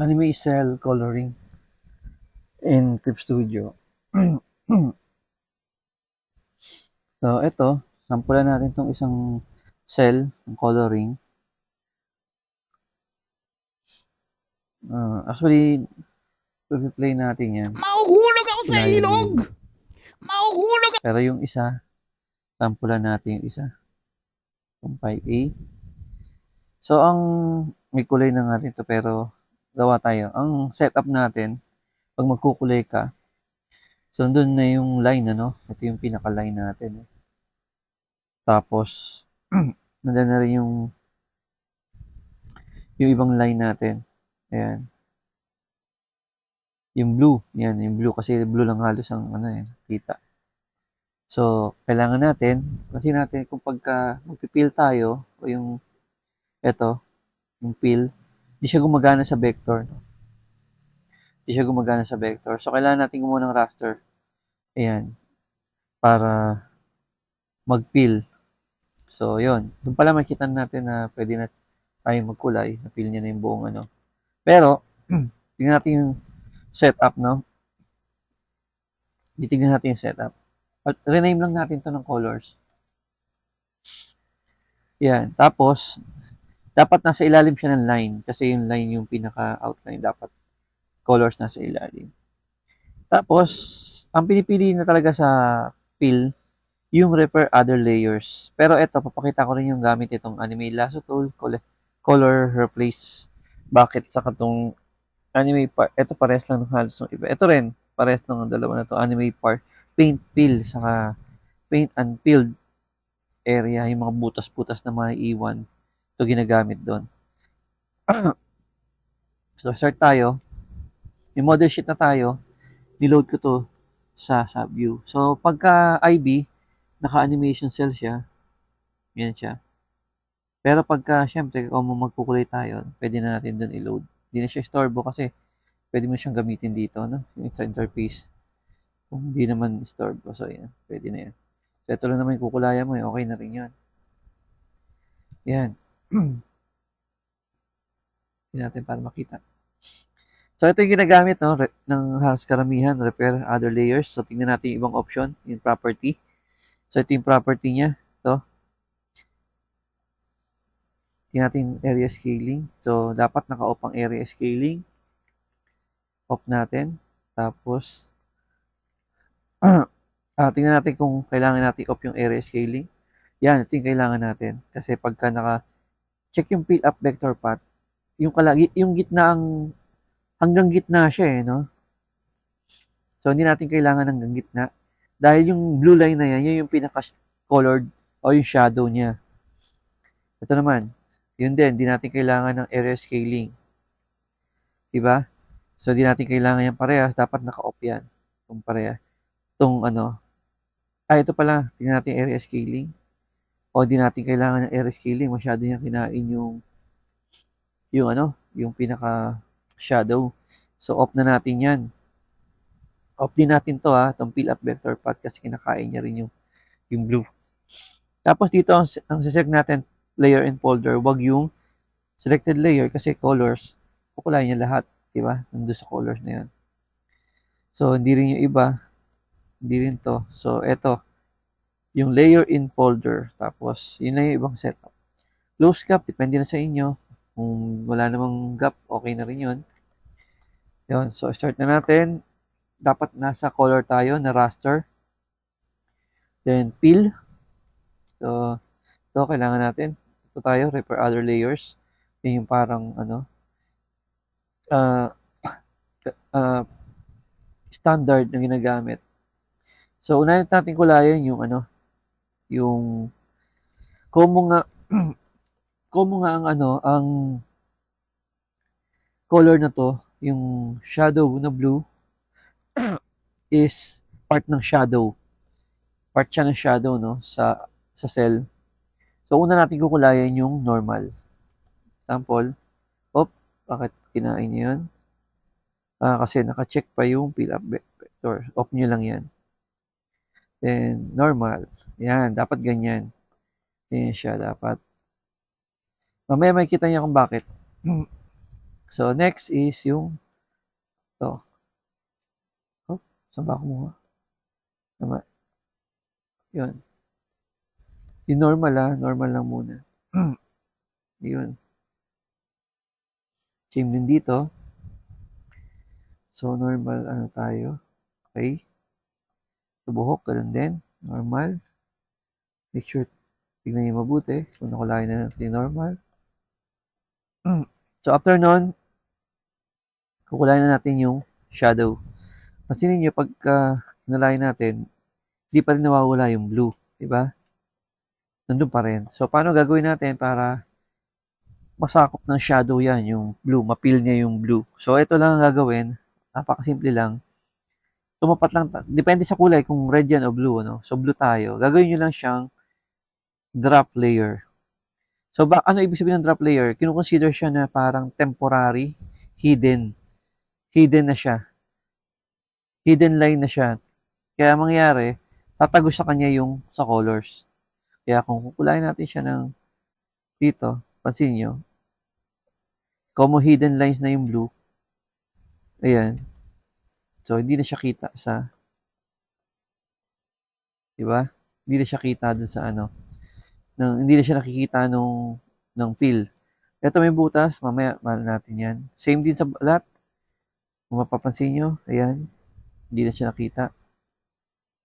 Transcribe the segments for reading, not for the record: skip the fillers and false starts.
Anime cell coloring in Clip Studio. So, ito, sampulan natin itong isang cell ng coloring. Actually, play natin yan. Mahuhulog ako sa Ilayan mo ilog! yung... Mahuhulog Pero yung isa, sampulan natin yung isa. Yung 5A. So, may kulay na natin to pero gawa tayo. Ang setup natin, pag magkukulay ka, so doon na yung line, ano? Ito yung pinaka-line natin. Tapos, nandiyan na rin yung ibang line natin. Ayan. Yung blue. Yan, yung blue. Kasi blue lang halos ang kita. So, kailangan natin, kasi natin kung pagka magpipil tayo, o yung peel, di siya gumagana sa vector. No? Di siya gumagana sa vector. So, kailangan natin gumawa ng raster. Ayan. Para mag-peel. So, yon. Doon pala makita natin na pwede na tayo magkulay. Na-peel niya na yung buong ano. Pero, tingnan natin yung setup, no? Titignan natin yung setup. At rename lang natin to ng colors. Yan. Tapos, dapat nasa ilalim siya ng line. Kasi yung line yung pinaka-outline. Dapat colors nasa ilalim. Tapos, ang pinipili na talaga sa fill, yung repair other layers. Pero ito, papakita ko rin yung gamit itong anime lasso tool, color replace bucket, saka itong anime part. Ito pares lang ng halos ng iba. Ito rin, pares ng dalawa na to anime part, paint fill, saka paint and filled area, yung mga butas-butas na mga iwan. Ito ginagamit doon. So, start tayo. May model sheet na tayo. Niload ko to sa view. So, pagka IB, naka-animation cell siya. Yan siya. Pero pagka, syempre, kung magkukulay tayo, pwede na natin doon i-load. Hindi na siya istorbo kasi pwede mo siyang gamitin dito, no? Yung sa interface. Kung hindi naman istorbo. So, yan. Pwede na yan. So, ito lang naman yung kukulayan mo. Okay na rin yan. Yan. Hindi natin para makita. So, ito yung ginagamit no, ng halos karamihan, repair other layers. So, tingnan natin yung ibang option, yung property. So, ito yung property niya. Ito. Tingnan natin yung area scaling. So, dapat naka-off ang area scaling. Off natin. Tapos, tingnan natin kung kailangan natin off yung area scaling. Yan, ito yung kailangan natin. Kasi pagka naka-check yung fill up vector path, yung gitna hanggang gitna siya no? So, hindi natin kailangan hanggang gitna. Dahil yung blue line na yan, yun yung pinaka-colored o yung shadow niya. Ito naman, yun din, hindi natin kailangan ng area scaling. Diba? So, hindi natin kailangan yan parehas. Dapat naka-off yan. Itong parehas. Itong ito pala, tingnan natin area scaling. O, hindi natin kailangan ng area scaling. Masyado niya kinain yung pinaka-shadow. So, off na natin yan. Off din natin to itong fill up vector path kasi kinakain niya rin yung blue. Tapos dito, ang select natin, layer and folder, wag yung selected layer kasi colors, kukulayan niya lahat, di ba? Nandun sa colors na yan. So, hindi rin yung iba, hindi rin to. So, eto, yung layer in folder. Tapos, yun na yung ibang setup. Close gap, depende na sa inyo. Kung wala namang gap, okay na rin yun. Yun, so start na natin. Dapat nasa color tayo na raster. Then, fill. So, ito, kailangan natin. Ito tayo, repair other layers. Yun yung parang, uh, uh, standard na ginagamit. So, unahin natin kulayan yung yung como nga como nga ang color na to, yung shadow na blue is part ng shadow. Part siya ng shadow no sa cell. So, una natin kukulayan yung normal. Example, bakit kinain niyo yun? Kasi naka-check pa yung fill up vector. Off nyo lang yan. Then, normal. Yan, dapat ganyan. Ganyan siya, dapat. Mamaya makikita niya kung bakit. So, next is yung to. Oh, saan ba kumuha? Tama. Yun. Yung normal normal lang muna. Yun. Same din dito. So, normal ano tayo. Okay. Subuhok, ganun din. Normal. Make sure, tignan nyo mabuti. Kung nakulayan na natin yung normal. So, after nun, kukulayan na natin yung shadow. Pansinin nyo, pagka nalayan natin, hindi pa rin nawawala yung blue. Diba? Nandun pa rin. So, paano gagawin natin para masakop ng shadow yan, yung blue, mapil niya yung blue. So, ito lang ang gagawin. Napakasimple lang. Tumapat lang, depende sa kulay kung red yan o blue, no? So, blue tayo. Gagawin nyo lang siyang drop layer. So, ano ibig sabihin ng drop layer? Kinukonsider siya na parang temporary, hidden. Hidden na siya. Hidden line na siya. Kaya mangyari, tatagos sa kanya yung sa colors. Kaya kung kukulayan natin siya ng dito, pansin nyo, como hidden lines na yung blue, ayan. So, hindi na siya kita sa, di ba? Hindi na siya kita dun sa ano, hindi na siya nakikita ng fill. Ito may butas, mamaya mahal natin yan. Same din sa balat. Kung mapapansin nyo, ayan, hindi na siya nakita.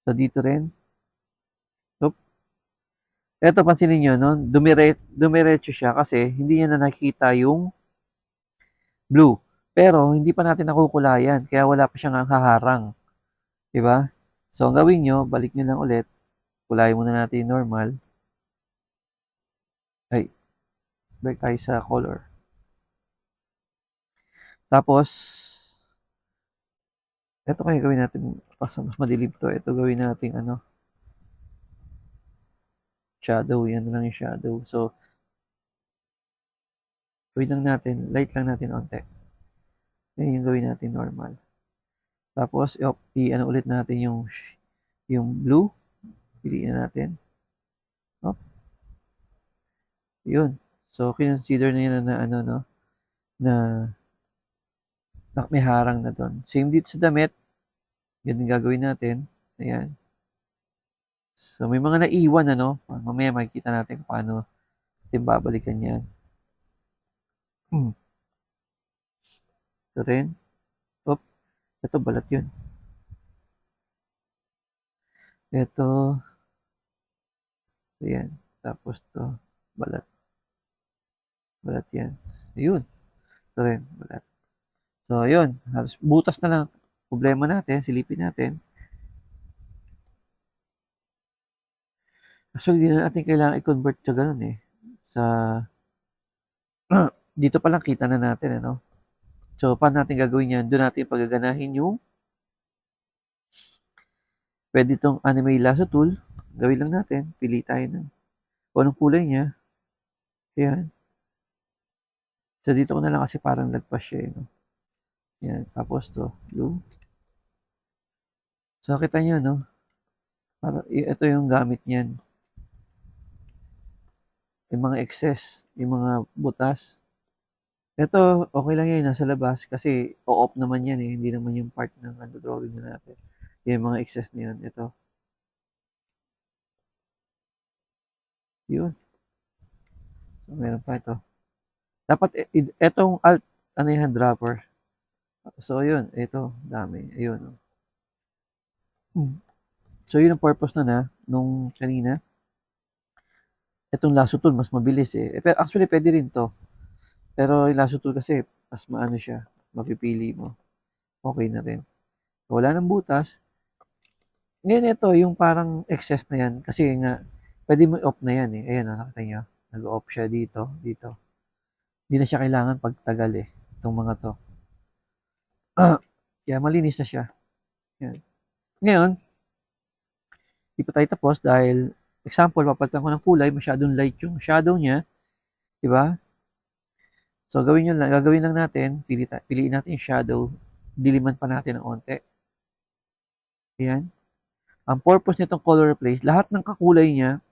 So, dito rin. Oop. Ito, pansinin nyo, no? Dumiretso siya kasi hindi niya na nakikita yung blue. Pero, hindi pa natin nakukulayan, kaya wala pa siyang haharang. Diba? So, ang gawin nyo, balik nyo lang ulit. Kulayan muna natin yung normal. Ay, balik tayo sa color. Tapos, ito kaya gawin natin, mas madilim to. Ito gawin natin, shadow. Yan lang yung shadow. So, gawin lang natin, light lang natin onte. Yan yung gawin natin normal. Tapos, i-ano ulit natin yung blue. Piliin na natin. Op. Yun. So, consider na yan na ano, no? Na may harang na doon. Same dito sa damit. Ganun gagawin natin. Ayan. So, may mga naiwan, ano? Mamaya makikita natin kung paano natin babalikan yan. Ito rin. Oop. Ito, balat yun. Ito. Ayan. Tapos to, balat. Balat yan. Ayun. Ito rin, balat. So, yun. Butas na lang. Problema natin, silipin natin. Actually, hindi na natin kailangan i-convert sa ganun eh. Sa, dito pa lang kita na natin, ano? So, paano natin gagawin yan? Doon natin pagaganahin yung pwede itong anime lasso tool. Gawin lang natin. Pili tayo ng kung anong kulay niya. Ayan. So, dito ko na lang kasi parang lagpas siya. No? Ayan. Tapos to, blue. So, kita nyo, no? Ito yung gamit niyan. Yung mga excess, yung mga butas. Ito, okay lang yan, nasa labas kasi o-off naman yan eh. Hindi naman yung part ng drawing na natin. Yung mga excess na yan. Ito. Yun. So, meron pa ito. Dapat, itong alt, ano yan, dropper. So, yun. Ito, dami. Ayun. So, yun ang purpose na nung kanina. Itong lasso tool, mas mabilis eh. Pero actually, pwede rin to. Pero yung lasso tool kasi, mas maano siya. Mapipili mo. Okay na rin. So, wala nang butas. Ngayon ito, yung parang excess na yan. Kasi nga, pwede mo off na yan eh. Ayan, nakita nyo. Nag-off siya dito, dito. Hindi na siya kailangan pagtagal eh. Itong mga to. Kaya malinis na siya. Yan. Ngayon, di pa tayo tapos dahil, example, papalitan ko ng kulay, masyadong light yung shadow niya. Diba? So, gagawin lang natin, piliin natin yung shadow, diliman pa natin ng onte. Ayan. Ang purpose nitong color replace, lahat ng kakulay niya,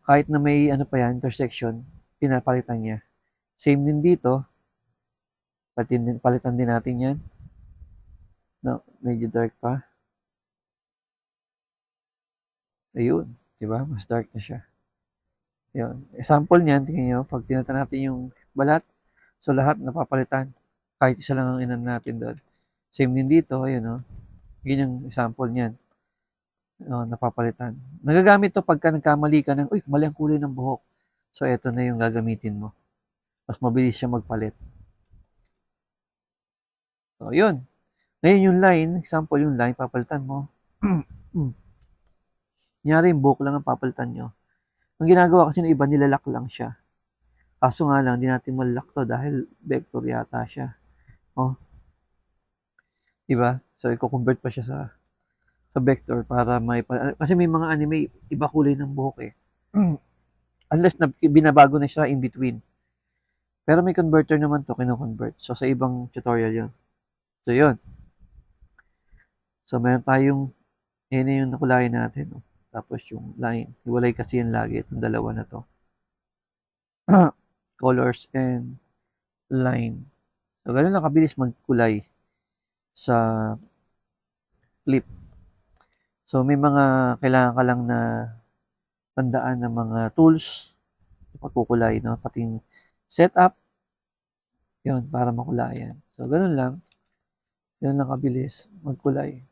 kahit na may ano pa yan, intersection, pinapalitan niya. Same din dito. Palitan din natin yan. No, medyo dark pa. Ayun, di ba? Mas dark na siya. Yun. Example niyan, tingnan nyo, pag tinata natin yung balat, so lahat napapalitan. Kahit isa lang ang inan natin doon. Same din dito, ayun o. Yun yung example niyan. Napapalitan. Nagagamit to pagka nagkamali ka ng, uy, mali ang kulay ng buhok. So, eto na yung gagamitin mo. Mas mabilis siya magpalit. So, yun. Ngayon yung line, example yung line, papalitan mo. Kunyari yung buhok lang ang papalitan nyo. Ang ginagawa kasi ng iba, nilalak lang siya. Kaso nga lang, hindi natin malalak to dahil vector yata siya. Oh. Diba? So, i-convert pa siya sa vector para kasi may mga anime, iba kulay ng buhok eh. Unless na binabago na siya in between. Pero may converter naman to, kino-convert. So, sa ibang tutorial yun. So, yun. So, meron tayong, yun yung nakulayan natin. No? Tapos yung line. Hiwalay kasi yan lagi, itong dalawa na to. Colors and line. So, ganun lang kabilis magkulay sa clip. So, may mga kailangan ka lang na tandaan ng mga tools pagkukulay, no? Pating setup, yun, para makulayan. So, ganun lang. Yun lang kabilis magkulay.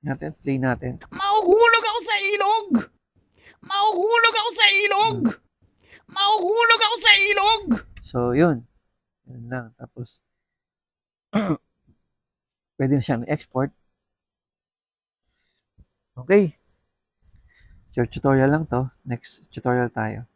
Natin, play natin. Mahuhulog ako sa ilog! Mahuhulog ako sa ilog! Mahuhulog ako sa ilog! So, yun. Yun lang. Tapos, pwede na siyang export. Okay. Short tutorial lang to. Next tutorial tayo.